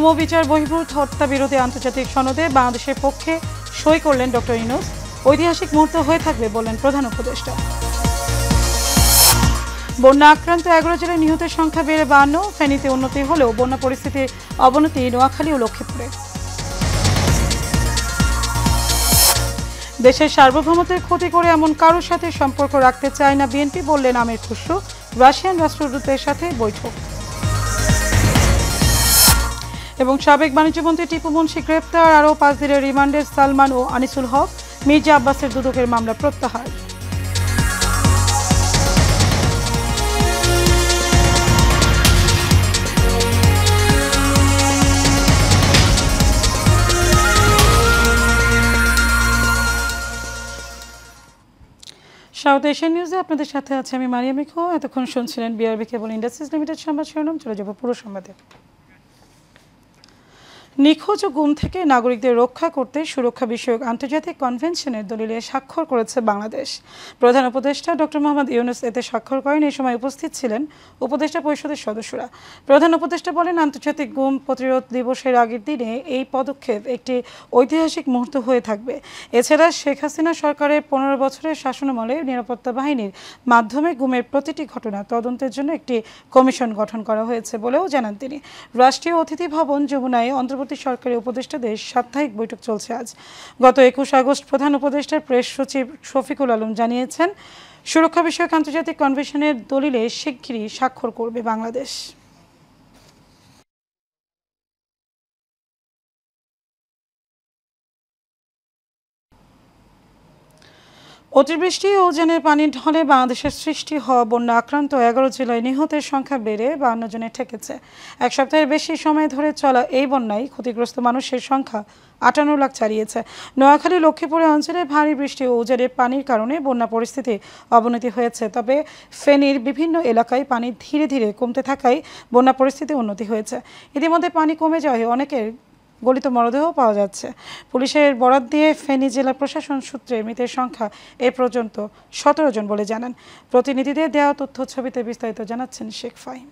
গুম ও বিচার বহির্ভূত হত্যা বিরোধী আন্তর্জাতিক সনদে বাংলাদেশের পক্ষে সই করলেন ডক্টর ইউনূস। ঐতিহাসিক মুহূর্ত হয়ে থাকবে বললেন প্রধান উপদেষ্টা। বন্যা আক্রান্ত 11 জেলায় নিহতের সংখ্যা বেড়ে 52। ফেনীতে উন্নতি হলেও বন্যা পরিস্থিতির অবনতি নোয়াখালী ও লক্ষ্মীপুরে। দেশের সার্বভৌমত্বের ক্ষতি করে এমন কারোর সাথে সম্পর্ক রাখতে চায় না বিএনপি বললেন আমির খুসরো। রাশিয়ান রাষ্ট্রদূতের সাথে বৈঠক। এবং সাবেক বাণিজ্যমন্ত্রী টিপু মুন্সি গ্রেপ্তার, আরও 5 দিনের রিমান্ডে সালমান ও আনিসুল হক। মির্জা আব্বাসের দুদকের মামলা প্রত্যাহার। সাউথ এশিয়ান নিউজে আপনাদের সাথে আছে আমি মারিয়া মিখো। এতক্ষণ শুনছিলেন বিআরবি কেবল ইন্ডাস্ট্রিজ লিমিটেড সংবাদ শিরোনাম। চলে যাব পুরো সংবাদে। নিখোঁজ ও গুম থেকে নাগরিকদের রক্ষা করতে সুরক্ষা বিষয়ক আন্তর্জাতিক কনভেনশনের দলিলে স্বাক্ষর করেছে বাংলাদেশ। প্রধান উপদেষ্টা ডক্টর মোহাম্মদ ইউনূস এতে স্বাক্ষর করেন। এই সময় উপস্থিত ছিলেন উপদেষ্টা পরিষদের সদস্যরা। প্রধান উপদেষ্টা বলেন, আন্তর্জাতিক গুম প্রতিরোধ দিবসের আগের দিনে এই পদক্ষেপ একটি ঐতিহাসিক মুহূর্ত হয়ে থাকবে। এছাড়া শেখ হাসিনা সরকারের 15 বছরের শাসনামলে নিরাপত্তা বাহিনীর মাধ্যমে গুমের প্রতিটি ঘটনা তদন্তের জন্য একটি কমিশন গঠন করা হয়েছে বলেও জানান তিনি। রাষ্ট্রীয় অতিথি ভবন যমুনায় অন্তর্বর্তী সরকারি উপদেষ্টাদের সাপ্তাহিক বৈঠক চলছে আজ। গত 21 আগস্ট প্রধান উপদেষ্টার প্রেস সচিব শফিকুল আলম জানিয়েছেন, সুরক্ষা বিষয়ক আন্তর্জাতিক কনভেনশনের দলিলে শিগগিরই স্বাক্ষর করবে বাংলাদেশ। অতিবৃষ্টি ও উজানের পানির ঢলে বাংলাদেশের সৃষ্টি হওয়া বন্যা আক্রান্ত 11 জেলায় নিহতের সংখ্যা বেড়ে 52 জনে ঠেকেছে। এক সপ্তাহের বেশি সময় ধরে চলা এই বন্যায় ক্ষতিগ্রস্ত মানুষের সংখ্যা 58 লাখ ছাড়িয়েছে। নোয়াখালী লক্ষ্মীপুরে অঞ্চলে ভারী বৃষ্টি ও উজানের পানির কারণে বন্যা পরিস্থিতি অবনতি হয়েছে। তবে ফেনীর বিভিন্ন এলাকায় পানি ধীরে ধীরে কমতে থাকায় বন্যা পরিস্থিতি উন্নতি হয়েছে। ইতিমধ্যে পানি কমে যাওয়ায় অনেকের গলিত মরদেহ পাওয়া যাচ্ছে। পুলিশের বরাত দিয়ে ফেনী জেলা প্রশাসন সূত্রে মৃতের সংখ্যা এ পর্যন্ত 17 জন বলে জানান। প্রতিনিধিদের দেওয়া তথ্য ছবিতে বিস্তারিত জানাচ্ছেন শেখ ফাহিম।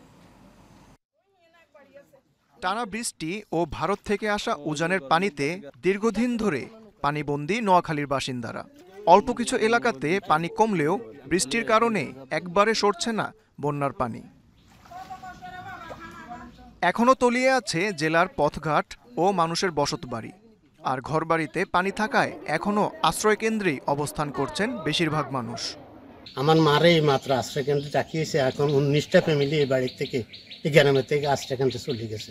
টানা বৃষ্টি ও ভারত থেকে আসা উজানের পানিতে দীর্ঘদিন ধরে পানিবন্দী নোয়াখালীর বাসিন্দারা। অল্প কিছু এলাকাতে পানি কমলেও বৃষ্টির কারণে একবারে সরছে না বন্যার পানি। এখনও তলিয়ে আছে জেলার পথঘাট ও মানুষের বসতবাড়ি। আর ঘরবাড়িতে পানি থাকায় এখনও আশ্রয়কেন্দ্রেই অবস্থান করছেন বেশিরভাগ মানুষ। আমার মারে মাত্র আশ্রয়কেন্দ্রে রাখিয়েছে। এখন 19টা ফ্যামিলি এই বাড়ির থেকে, এই গ্রামের থেকে আশ্রয়কেন্দ্রে চলে গেছে।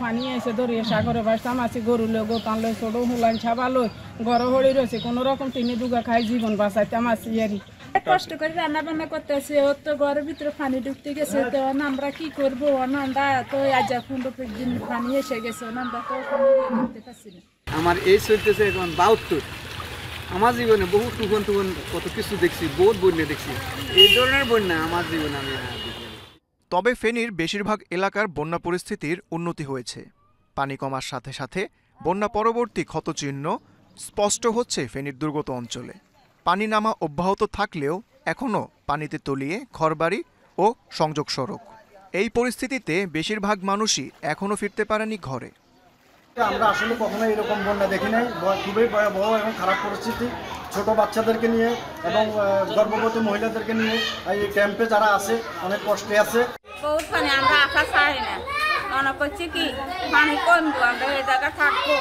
পানি এসে দরিয়া সাগরে বাসতাম আছে, গরু লো গোপান লো ছোট হুলান ছাবালো গড় হড়ি রয়েছে, কোনো রকম টিনে দুগা খাই জীবন বাঁচাইতাম আছি আরই। কষ্ট করে রান্না বান্না করতেছে, ওর তো ঘরের ভিতরে পানি ঢুকতে গেছে। তো আমরা কি করবো, আমরা তো আজ 15 দিন পানি এসে গেছে, আমরা তো করতে পারছি না। আমার এই চলতেছে এখন 72। আমার জীবনে বহু তুফান কত কিছু দেখছি, বহুত বন্যা দেখছি। এই ধরনের বন্যা আমার জীবনে আমি তবে ফেনীর বেশিরভাগ এলাকার বন্যা পরিস্থিতির উন্নতি হয়েছে। পানি কমার সাথে সাথে বন্যা পরবর্তী ক্ষতচিহ্ন স্পষ্ট হচ্ছে ফেনীর দুর্গত অঞ্চলে। পানি নামা অব্যাহত থাকলেও এখনও পানিতে তলিয়ে ঘরবাড়ি ও সংযোগ সড়ক। এই পরিস্থিতিতে বেশিরভাগ মানুষই এখনও ফিরতে পারেনি ঘরে। আমরা আসলে কখনো এরকম বন্যা দেখি নাই। খুবই বড় এবং খারাপ পরিস্থিতি। ছোট বাচ্চাদেরকে নিয়ে এবং গর্ভবতী মহিলাদেরকে নিয়ে এই ক্যাম্পে যারা আছে অনেক কষ্টে আছে। বহুত পানি, আমরা আশা চাই না। মনে করছি কি পানি কমবো, আমরা এই জায়গা থাকবো।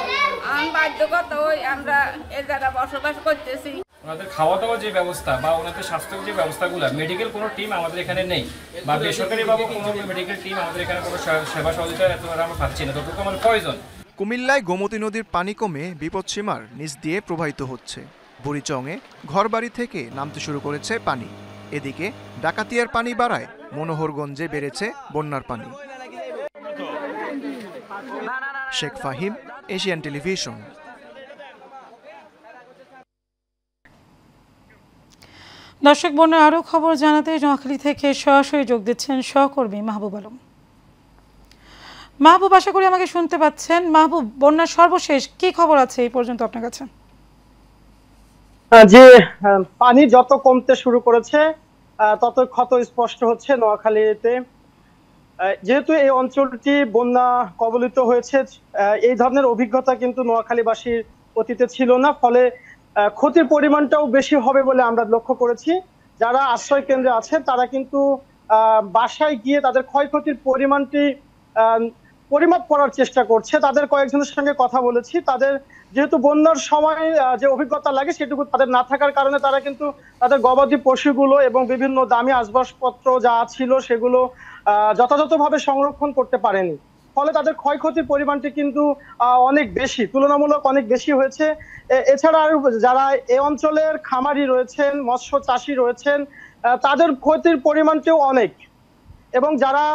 বাধ্যগত আমরা এই জায়গায় বসবাস করতেছি। ওনাদের খাওয়া দাওয়া যে ব্যবস্থা বা ওনাদের স্বাস্থ্য যে ব্যবস্থাগুলো, মেডিকেল কোনো টিম আমাদের এখানে নেই, বা বেসরকারিভাবে কোনো মেডিকেল টিম আমাদের এখানে কোনো সেবা সহযোগিতা এত আমরা পাচ্ছি না, ততটুকু আমার প্রয়োজন। কুমিল্লায় গোমতী নদীর পানি কমে বিপদসীমার নিচ দিয়ে প্রবাহিত হচ্ছে। বুড়িচংয়ে ঘরবাড়ি থেকে নামতে শুরু করেছে পানি। এদিকে ডাকাতিয়ার পানি বাড়ায় মনোহরগঞ্জে বেড়েছে বন্যার পানি। Sheikh Fahim, Asian television. দর্শক, বন্যার আরও খবর জানাতে নোয়াখালী থেকে সরাসরি যোগ দিচ্ছেন সহকর্মী মাহবুব আলম। মাহবুব, আশা করি আমাকে শুনতে পাচ্ছেন। মাহবুব, বন্যার সর্বশেষ কি খবর আছে এই পর্যন্ত আপনার কাছে? যে পানি যত কমতে শুরু করেছে তত ক্ষত স্পষ্ট হচ্ছে নোয়াখালীতে। যেহেতু এই অঞ্চলটি বন্যা কবলিত হয়েছে, এই ধরনের অভিজ্ঞতা কিন্তু নোয়াখালীবাসীর অতীতে ছিল না, ফলে ক্ষতির পরিমাণটাও বেশি হবে বলে আমরা লক্ষ্য করেছি। যারা আশ্রয় কেন্দ্রে আছে তারা কিন্তু বাসায় গিয়ে তাদের ক্ষয়ক্ষতির পরিমাণটি পরিমাপ করার চেষ্টা করছে। তাদের কয়েকজনের সঙ্গে কথা বলেছি, তাদের যেহেতু বন্যার সময় যে অভিজ্ঞতা লাগে সেটুকু তাদের না থাকার কারণে তারা কিন্তু তাদের গবাদি পশুগুলো এবং বিভিন্ন দামি আসবাবপত্র যা ছিল সেগুলো যথাযথভাবে সংরক্ষণ করতে পারেনি, ফলে তাদের ক্ষয়ক্ষতির পরিমাণটি কিন্তু অনেক বেশি, তুলনামূলক অনেক বেশি হয়েছে। এছাড়া আর যারা এই অঞ্চলের খামারি রয়েছেন, মৎস্য চাষী রয়েছেন, তাদের ক্ষতির পরিমাণটিও অনেক। এবং যারা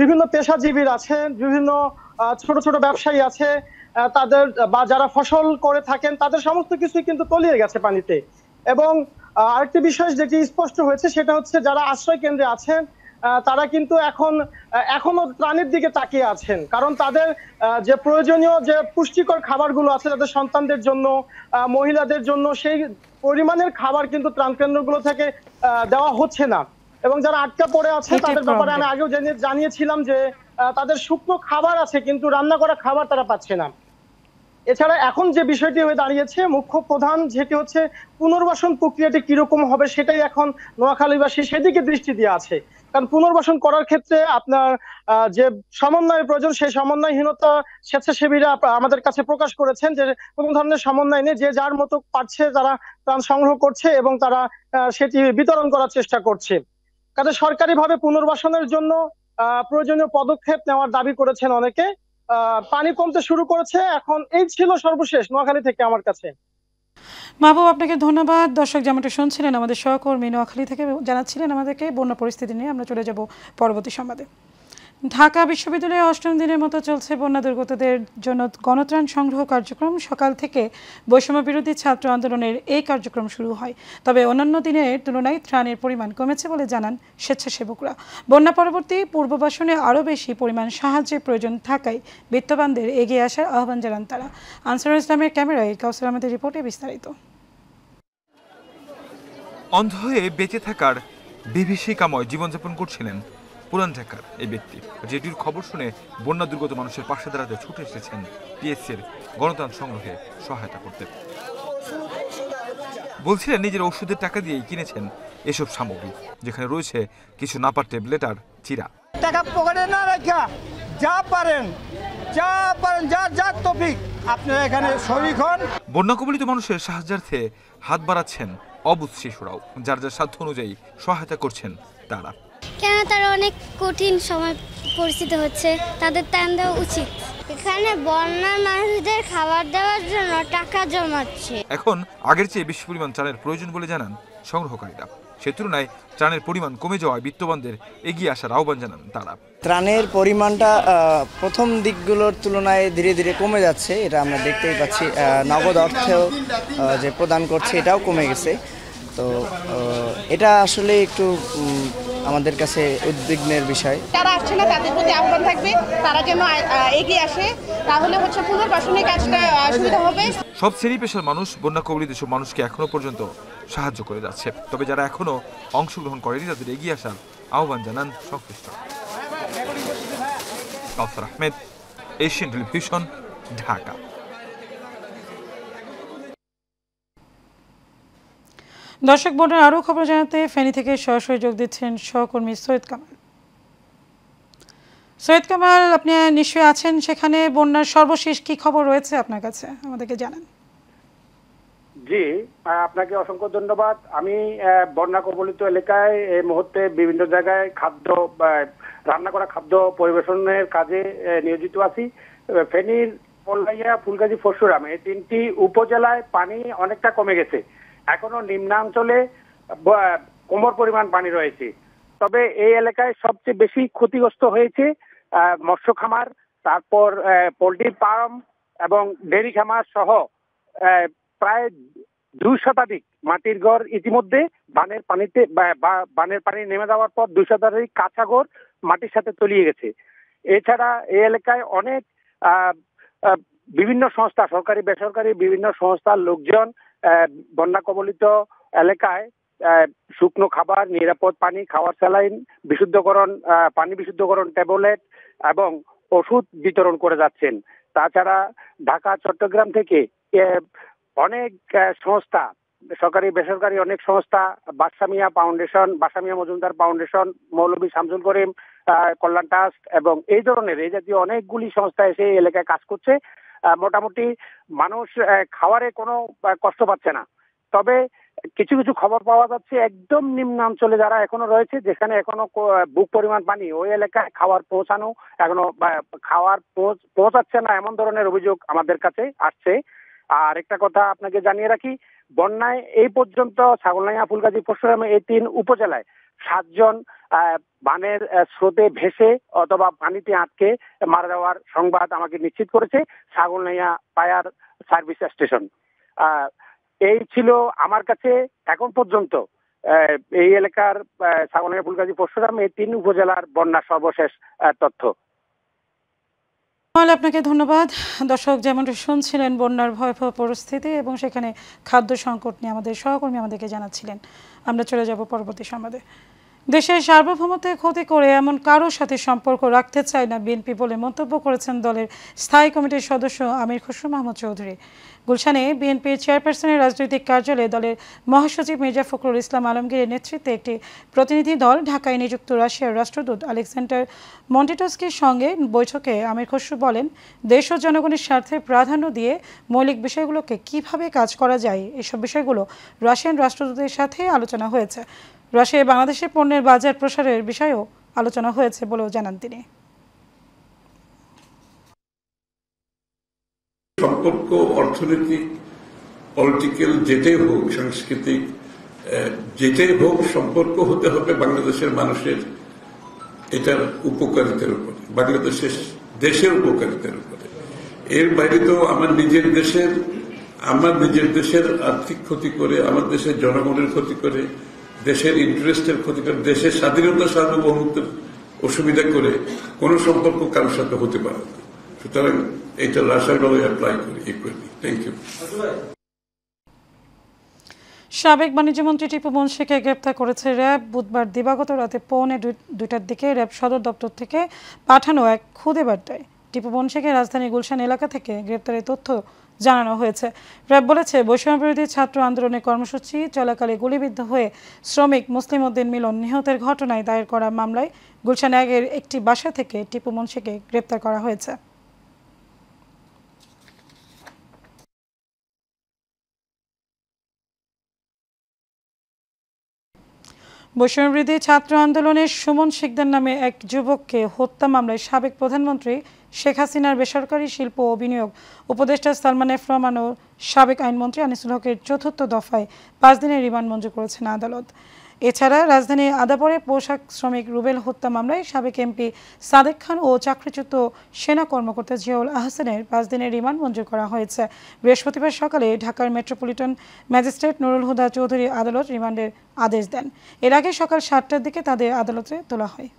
বিভিন্ন পেশাজীবী আছেন, বিভিন্ন ছোট ছোট ব্যবসায়ী আছে, তাদের বা যারা ফসল করে থাকেন তাদের সমস্ত কিছুই কিন্তু তলিয়ে গেছে পানিতে। এবং আরেকটি বিষয় যেটি স্পষ্ট হয়েছে সেটা হচ্ছে যারা আশ্রয় কেন্দ্রে আছেন তারা কিন্তু এখনো ত্রাণের দিকে তাকিয়ে আছেন, কারণ তাদের যে প্রয়োজনীয় যে পুষ্টিকর খাবারগুলো আছে তাদের সন্তানদের জন্য, মহিলাদের জন্য, সেই পরিমাণের খাবার কিন্তু ত্রাণ কেন্দ্রগুলো থেকে দেওয়া হচ্ছে না। এবং যারা আটকা পড়ে আছে তাদের ব্যাপারে আমি আগেও জানিয়েছিলাম যে তাদের শুকনো খাবার আছে কিন্তু রান্না করা খাবার তারা পাচ্ছে না। এছাড়া এখন যে বিষয়টি হয়ে দাঁড়িয়েছে মুখ্য প্রধান, যেটি হচ্ছে পুনর্বাসন প্রক্রিয়াটি কিরকম হবে সেটাই এখন নোয়াখালীবাসী সেদিকে দৃষ্টি দিয়ে আছে। কারণ পুনর্বাসন করার ক্ষেত্রে আপনার যে সমন্বয়ের প্রয়োজন, সেই সমন্বয়হীনতা স্বেচ্ছাসেবীরা আমাদের কাছে প্রকাশ করেছেন যে কোনো ধরনের সমন্বয় নেই, যে যার মতো পারছে তারা ত্রাণ সংগ্রহ করছে এবং তারা সেটি বিতরণ করার চেষ্টা করছে। কাজে সরকারিভাবে পুনর্বাসনের জন্য প্রয়োজনীয় পদক্ষেপ নেওয়ার দাবি করেছেন অনেকে। পানি কমতে শুরু করেছে। এখন এই ছিল সর্বশেষ নোয়াখালী থেকে আমার কাছে। মাহবুব, আপনাকে ধন্যবাদ। দর্শক যেমনটা শুনছিলেন, আমাদের সহকর্মী নোয়াখালী থেকে জানাচ্ছিলেন আমাদেরকে বন্যা পরিস্থিতি নিয়ে। আমরা চলে যাব পরবর্তী সংবাদে। ঢাকা বিশ্ববিদ্যালয়ে অষ্টম দিনের মতো চলছে বন্যা দুর্গতদের জন্য গণত্রাণ সংগ্রহ কার্যক্রম। সকাল থেকে বৈষম্য বিরোধী ছাত্র আন্দোলনের এই কার্যক্রম শুরু হয়। তবে অন্যান্য দিনের তুলনায় ত্রাণের পরিমাণ কমেছে বলে জানান স্বেচ্ছাসেবকরা। বন্যা পরবর্তী পূর্ববাসনে আরও বেশি পরিমাণ সাহায্যের প্রয়োজন থাকায় বিত্তবানদের এগিয়ে আসার আহ্বান জানান তারা। আনসারুল ইসলামের ক্যামেরায় কাউসার আহমেদের রিপোর্টে বিস্তারিত। অন্ধ হয়ে বেঁচে থাকার বিভীষিকাময় জীবনযাপন করছিলেন পুরান ঢাকার এই ব্যক্তি। রেডিওর খবর শুনে বন্যা দুর্গত মানুষের পাশে দাঁড়াতে ছুটে এসেছেন পিএসসির গণত্রাণ সংগ্রহে সহায়তা করতে। বলছিলেন নিজের ওষুধের টাকা দিয়েই কিনেছেন এসব সামগ্রী, যেখানে রয়েছে কিছু নাপার ট্যাবলেট আর চিরা। টাকা পকেটে না রাখা যা পারেন যা তৌফিক আপনারা এখানে শরীক হন। বন্যা কবলিত মানুষের সাহায্যার্থে হাত বাড়াচ্ছেন অবুঝ শিশুরাও, যার যার সাধ্য অনুযায়ী সহায়তা করছেন তারা। কেন তারা অনেক কঠিন সময় পরিস্থিতি হচ্ছে, তাদের ত্রাণ দেওয়া উচিত। এখানে বন্যার মানুষদের খাবার দেওয়ার জন্য টাকা জমাচ্ছে। এখন আগের চেয়ে বেশি পরিমাণ ত্রাণের প্রয়োজন বলে জানান সংগ্রহকারীরা। সে তুলনায় ত্রাণের পরিমাণ কমে যাওয়ায় বিত্তবানদের এগিয়ে আসার আহ্বান জানান তারা। ত্রাণের পরিমাণটা প্রথম দিকগুলোর তুলনায় ধীরে ধীরে কমে যাচ্ছে, এটা আমরা দেখতেই পাচ্ছি। নগদ অর্থেও যে প্রদান করছে এটাও কমে গেছে। তো এটা আসলে একটু আমাদের কাছে উদ্বিগ্নের বিষয়। যারা আসছে না তাদের প্রতি আহ্বান থাকবে তারা যেন এগিয়ে আসে, তাহলে হচ্ছে পুনর্বাসনের কাজটা সুবিধা হবে। সব শ্রেণী পেশার মানুষ বন্যা কবলিত সব মানুষকে এখনো পর্যন্ত সাহায্য করে যাচ্ছে। তবে যারা এখনো অংশগ্রহণ করেনি তাদের এগিয়ে আসার আহ্বান জানান সংশ্লিষ্ট। কাউসার আহমেদ, এশিয়ান টেলিভিশন, ঢাকা। দর্শক বোর্ডের আরও খবর জানাতে ফেনী থেকে সরাসরি যোগ দিচ্ছেন সহকর্মী সৈয়দ কামাল। সৈয়দ কামাল, আপনি নিশ্চয়ই আছেন সেখানে। বন্যার সর্বশেষ কি খবর রয়েছে আপনার কাছে, আমাদেরকে জানান। জি, আপনাকে অসংখ্য ধন্যবাদ। আমি বন্যা কবলিত এলাকায় এই মুহূর্তে বিভিন্ন জায়গায় রান্না করা খাদ্য পরিবেশনের কাজে নিয়োজিত আছি। ফেনীর পল্লাইয়া, ফুলগাজী, পরশুরাম এই তিনটি উপজেলায় পানি অনেকটা কমে গেছে। এখনো নিম্নাঞ্চলে কোমর পরিমাণ পানি রয়েছে। তবে এই এলাকায় সবচেয়ে বেশি ক্ষতিগ্রস্ত হয়েছে মৎস্য খামার, তারপর পোল্ট্রি ফার্ম এবং ডেয়ারি খামার সহ প্রায় 2 শতাধিক মাটির ঘর ইতিমধ্যে বানের পানি নেমে যাওয়ার পর 2 শতাধিক কাঁচা ঘর মাটির সাথে তলিয়ে গেছে। এছাড়া এই এলাকায় অনেক বিভিন্ন সংস্থা, সরকারি বেসরকারি বিভিন্ন সংস্থার লোকজন বন্যা কবলিত এলাকায় শুকনো খাবার, নিরাপদ পানি, খাওয়ার স্যালাইন, বিশুদ্ধকরণ পানি বিশুদ্ধকরণ ট্যাবলেট এবং ওষুধ বিতরণ করে যাচ্ছেন। তাছাড়া ঢাকা চট্টগ্রাম থেকে অনেক সংস্থা, সরকারি বেসরকারি অনেক সংস্থা, বাসামিয়া ফাউন্ডেশন, বাসামিয়া মজুমদার ফাউন্ডেশন, মৌলভী শামসুল করিম কল্যাণ ট্রাস্ট এবং এই ধরনের এই জাতীয় অনেকগুলি সংস্থা এসে এই এলাকায় কাজ করছে। মোটামুটি মানুষ খাওয়ারে কোনো কষ্ট পাচ্ছে না। তবে কিছু কিছু খবর পাওয়া যাচ্ছে একদম নিম্নাঞ্চলে যারা এখনো রয়েছে, যেখানে এখনো বুক পরিমাণ পানি, ওই এলাকায় খাবার পৌঁছানো এখনো খাওয়ার পৌঁছাচ্ছে না, এমন ধরনের অভিযোগ আমাদের কাছে আসছে। আর একটা কথা আপনাকে জানিয়ে রাখি, বন্যায় এই পর্যন্ত ছাগলনাইয়া, ফুলগাজী, পরশুরাম এই 3 উপজেলায় 7 জন বানের স্রোতে ভেসে অথবা পানিতে আটকে মারা যাওয়ার সংবাদ আমাকে নিশ্চিত করেছে ছাগলনাইয়া ফায়ার সার্ভিস স্টেশন। এই ছিল আমার কাছে এখন পর্যন্ত এই এলাকার ছাগলনাইয়া, ফুলগাজী, পরশুরাম এই 3 উপজেলার বন্যার সর্বশেষ তথ্য। আপনাকে ধন্যবাদ। দর্শক, যেমনটা শুনছিলেন বন্যার ভয়াবহ পরিস্থিতি এবং সেখানে খাদ্য সংকট নিয়ে আমাদের সহকর্মী আমাদেরকে জানাচ্ছিলেন। আমরা চলে যাব পরবর্তী সংবাদে। দেশের সার্বভৌমত্বের ক্ষতি করে এমন কারোর সাথে সম্পর্ক রাখতে চায় না বিএনপি বলে মন্তব্য করেছেন দলের স্থায়ী কমিটির সদস্য আমির খসরু মাহমুদ চৌধুরী। গুলশানে বিএনপির চেয়ারপারসনের রাজনৈতিক কার্যালয়ে দলের মহাসচিব মির্জা ফখরুল ইসলাম আলমগীরের নেতৃত্বে একটি প্রতিনিধি দল ঢাকায় নিযুক্ত রাশিয়ার রাষ্ট্রদূত আলেকজান্ডার মন্টিটস্কির সঙ্গে বৈঠকে আমির খসরু বলেন, দেশ ও জনগণের স্বার্থে প্রাধান্য দিয়ে মৌলিক বিষয়গুলোকে কিভাবে কাজ করা যায় এসব বিষয়গুলো রাশিয়ান রাষ্ট্রদূতের সাথে আলোচনা হয়েছে। রাশিয়ায় বাংলাদেশের পণ্যের বাজার প্রসারের বিষয়েও আলোচনা হয়েছে বলেও জানান তিনি। সম্পর্ক অর্থনৈতিক, পলিটিক্যাল যেটাই হোক, সাংস্কৃতিক যেটাই হোক, সম্পর্ক হতে হবে বাংলাদেশের মানুষের এটার উপকারিতার উপরে, বাংলাদেশের দেশের উপকারিতার উপরে। এর বাইরে তো আমার নিজের দেশের আর্থিক ক্ষতি করে, আমার দেশের জনগণের ক্ষতি করে, দেশের ইন্টারেস্টের ক্ষতি করে, দেশের স্বাধীনতা সার্বভৌমত্বের অসুবিধা করে কোনো সম্পর্ক কারোর সাথে হতে পারে না। সুতরাং এটা রাশিয়ার অ্যাপ্লাই করি ইকুয়ালি। Thank you. সাবেক বাণিজ্যমন্ত্রী টিপু মুন্সিকে গ্রেপ্তার করেছে র্যাব। বুধবার দিবাগত রাতে 1:45টার দিকে র্যাব সদর দপ্তর থেকে পাঠানো এক খুদে বার্তায় টিপু মুন্সিকে রাজধানী গুলশান এলাকা থেকে গ্রেপ্তারের তথ্য জানানো হয়েছে। র্যাব বলেছে, বৈষম্যবিরোধী ছাত্র আন্দোলনের কর্মসূচি চলাকালে গুলিবিদ্ধ হয়ে শ্রমিক মুসলিম উদ্দিন মিলন নিহতের ঘটনায় দায়ের করা মামলায় গুলশান 1-এর একটি বাসা থেকে টিপু মুন্সিকে গ্রেপ্তার করা হয়েছে। বৈষম্যবিরোধী ছাত্র আন্দোলনের সুমন শিকদার নামে এক যুবককে হত্যা মামলায় সাবেক প্রধানমন্ত্রী শেখ হাসিনার বেসরকারি শিল্প ও বিনিয়োগ উপদেষ্টা সালমান এফ রহমান ও সাবেক আইনমন্ত্রী আনিসুল হকের 4র্থ দফায় 5 দিনের রিমান্ড মঞ্জুর করেছেন আদালত। এছাড়া রাজধানীর আদাবরে পোশাক শ্রমিক রুবেল হত্যা মামলায় সাবেক এমপি সাদেক খান ও চাকরিচ্যুত সেনা কর্মকর্তা জিয়াউল আহসানের 5 দিনের রিমান্ড মঞ্জুর করা হয়েছে। বৃহস্পতিবার সকালে ঢাকার মেট্রোপলিটন ম্যাজিস্ট্রেট নুরুল হুদা চৌধুরী আদালত রিমান্ডের আদেশ দেন। এর আগে সকাল 7টার দিকে তাদের আদালতে তোলা হয়।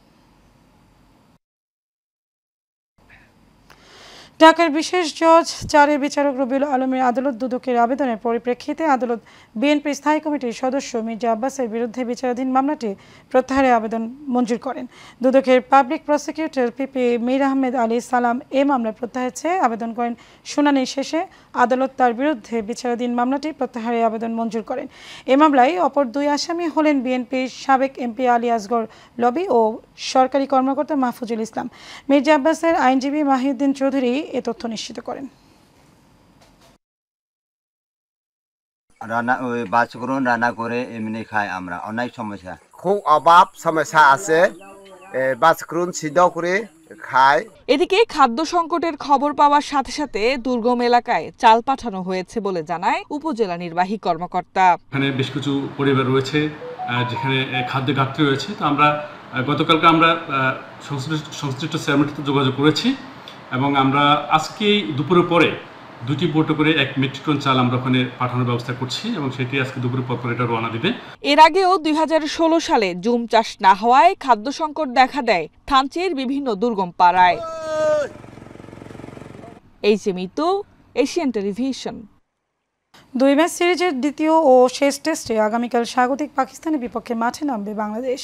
ঢাকার বিশেষ জজ 4-এর বিচারক রবিউল আলমের আদালত দুদকের আবেদনের পরিপ্রেক্ষিতে আদালত বিএনপির স্থায়ী কমিটির সদস্য মির্জা আব্বাসের বিরুদ্ধে বিচারাধীন মামলাটি প্রত্যাহারের আবেদন মঞ্জুর করেন। দুদকের public prosecutor PP Mir Ahmed Ali Salam এ মামলা প্রত্যাহার চেয়ে আবেদন করেন। শুনানি শেষে আদালত তার বিরুদ্ধে বিচারাধীন মামলাটি প্রত্যাহারের আবেদন মঞ্জুর করেন। এ মামলায় অপর 2 আসামি হলেন বিএনপির সাবেক এমপি আলী আসগর লবি ও সরকারি কর্মকর্তা মাহফুজুল ইসলাম। মির্জা আব্বাসের আইনজীবী মাহিউদ্দিন চৌধুরী এ তথ্য নিশ্চিত করেন। রান্না করে এমনি খাই আমরা, অনেক সমস্যা, খুব অভাব সমস্যা আছে, বাছরুন সিদ্ধ করে খায়। এদিকে খাদ্য সংকটের খবর পাওয়ার সাথে সাথে দুর্গম এলাকায় চাল পাঠানো হয়েছে বলে জানায় উপজেলা নির্বাহী কর্মকর্তা। এখানে বেশ কিছু পরিবার রয়েছে যেখানে খাদ্য ঘাটতি রয়েছে। তো আমরা গতকালকে সংশ্লিষ্ট চেয়ারম্যানকে যোগাযোগ করেছি এবং আমরা আজকেই দুপুরের পরে 2টি বোটে করে 1 মেট্রিক টন চাল আমরা ওখানে পাঠানোর ব্যবস্থা করছি এবং সেটি আজকে দুপুরের পর এটা রওনা দিবে। এর আগেও 2016 সালে জুম চাষ না হওয়ায় খাদ্য সংকট দেখা দেয় থানচির বিভিন্ন দুর্গম পাড়ায়। এই যে মিতু, এশিয়ান টেলিভিশন। 2 ম্যাচ সিরিজের দ্বিতীয় ও শেষ টেস্টে আগামীকাল স্বাগতিক পাকিস্তানের বিপক্ষে মাঠে নামবে বাংলাদেশ।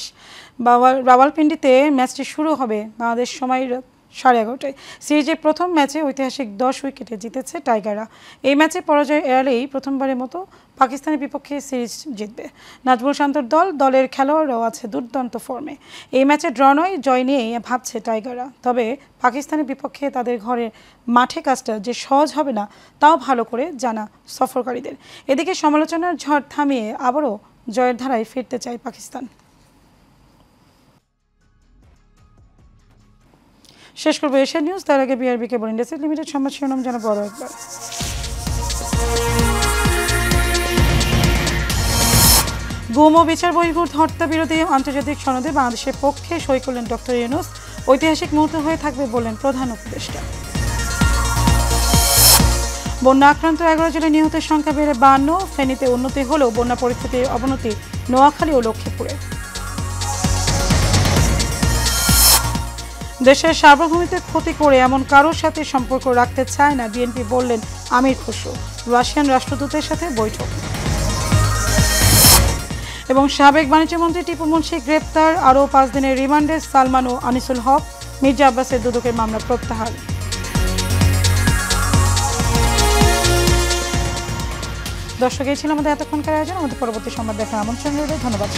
রাওয়ালপিন্ডিতে ম্যাচটি শুরু হবে বাংলাদেশ সময় 11:30টায়। সিরিজের প্রথম ম্যাচে ঐতিহাসিক 10 উইকেটে জিতেছে টাইগাররা। এই ম্যাচে পরাজয় এড়ালেই প্রথমবারের মতো পাকিস্তানের বিপক্ষে সিরিজ জিতবে নাজমুল শান্তর দলের খেলোয়াড়রাও আছে দুর্দান্ত ফর্মে। এই ম্যাচে ড্র নয়, জয় নিয়েই ভাবছে টাইগাররা। তবে পাকিস্তানের বিপক্ষে তাদের ঘরের মাঠে কাজটা যে সহজ হবে না তাও ভালো করে জানা সফরকারীদের। এদিকে সমালোচনার ঝড় থামিয়ে আবারও জয়ের ধারায় ফিরতে চায় পাকিস্তান। শেষ করবো এশিয়া নিউজ, তার আগে বিআরবি কেবল ইন্ডাস্ট্রি লিমিটেড সংবাদ শিরোনাম জানাবো বড় একবার। গুম ও বিচার বহির্ভূত হত্যা বিরোধী আন্তর্জাতিক সনদে বাংলাদেশের পক্ষে সই করলেন ডক্টর ইউনূস। ঐতিহাসিক মুহূর্ত হয়ে থাকবে বললেন প্রধান উপদেষ্টা। বন্যা আক্রান্ত 11 জেলায় নিহতের সংখ্যা বেড়ে 52। ফেনীতে উন্নতি হলেও বন্যা পরিস্থিতির অবনতি নোয়াখালী ও লক্ষ্মীপুরে। দেশের সার্বভৌমত্বের ক্ষতি করে এমন কারোর সাথে সম্পর্ক রাখতে চায় না বিএনপি বললেন আমির খসরু। রাশিয়ান রাষ্ট্রদূতের সাথে বৈঠক। এবং সাবেক বাণিজ্যমন্ত্রী টিপু মুন্সি গ্রেপ্তার, আরও 5 দিনের রিমান্ডে সালমান ও আনিসুল হক। মির্জা আব্বাসের দুদকের মামলা প্রত্যাহার। দর্শক, এই ছিল আমাদের এতক্ষণকার আয়োজন। আমাদের পরবর্তী সংবাদ দেখার আমন্ত্রণ রইল। ধন্যবাদ।